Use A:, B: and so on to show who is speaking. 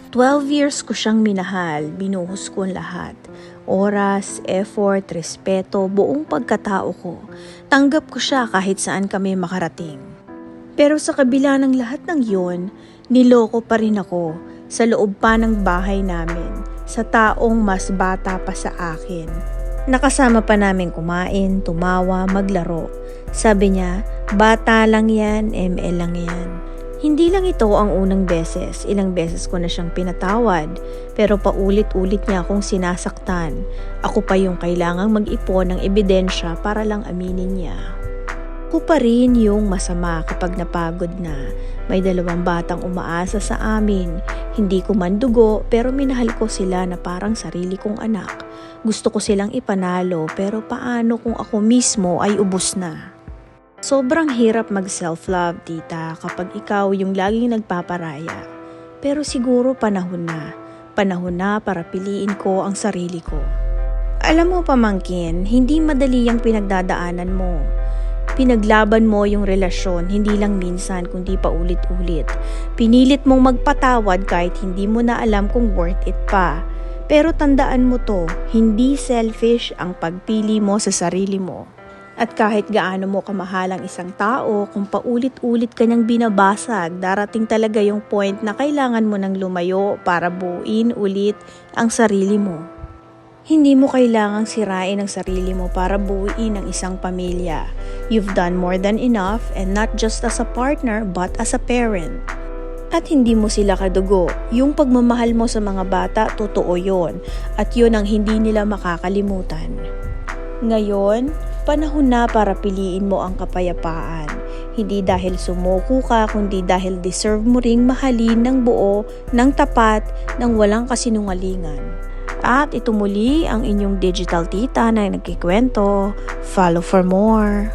A: 12 years ko siyang minahal, binuhos ko ang lahat. Oras, effort, respeto, buong pagkatao ko. Tanggap ko siya kahit saan kami makarating. Pero sa kabila ng lahat ng yun, niloko pa rin ako sa loob pa ng bahay namin, sa taong mas bata pa sa akin. Nakasama pa namin kumain, tumawa, maglaro. Sabi niya, bata lang yan, ML lang yan. Hindi lang ito ang unang beses, ilang beses ko na siyang pinatawad, pero paulit-ulit niya akong sinasaktan. Ako pa yung kailangang mag-ipon ng ebidensya para lang aminin niya. Ako pa rin yung masama kapag napagod na. May 2 batang umaasa sa amin. Hindi ko man dugo pero minahal ko sila na parang sarili kong anak. Gusto ko silang ipanalo pero paano kung ako mismo ay ubos na? Sobrang hirap mag-self-love, tita, kapag ikaw yung laging nagpaparaya. Pero siguro panahon na. Panahon na para piliin ko ang sarili ko. Alam mo, pamangkin, hindi madali ang pinagdadaanan mo. Pinaglaban mo yung relasyon, hindi lang minsan kundi paulit-ulit. Pinilit mong magpatawad kahit hindi mo na alam kung worth it pa. Pero tandaan mo to, hindi selfish ang pagpili mo sa sarili mo. At kahit gaano mo kamahal ang isang tao, kung paulit-ulit kanyang binabasag, darating talaga yung point na kailangan mo nang lumayo para buuin ulit ang sarili mo. Hindi mo kailangang sirain ang sarili mo para buuin ang isang pamilya. You've done more than enough, and not just as a partner but as a parent. At hindi mo sila kadugo. Yung pagmamahal mo sa mga bata, totoo yon. At yun ang hindi nila makakalimutan. Ngayon, panahon na para piliin mo ang kapayapaan. Hindi dahil sumuko ka, kundi dahil deserve mo ring mahalin ng buo, ng tapat, ng walang kasinungalingan. At ito muli ang inyong digital tita na nagkikwento. Follow for more.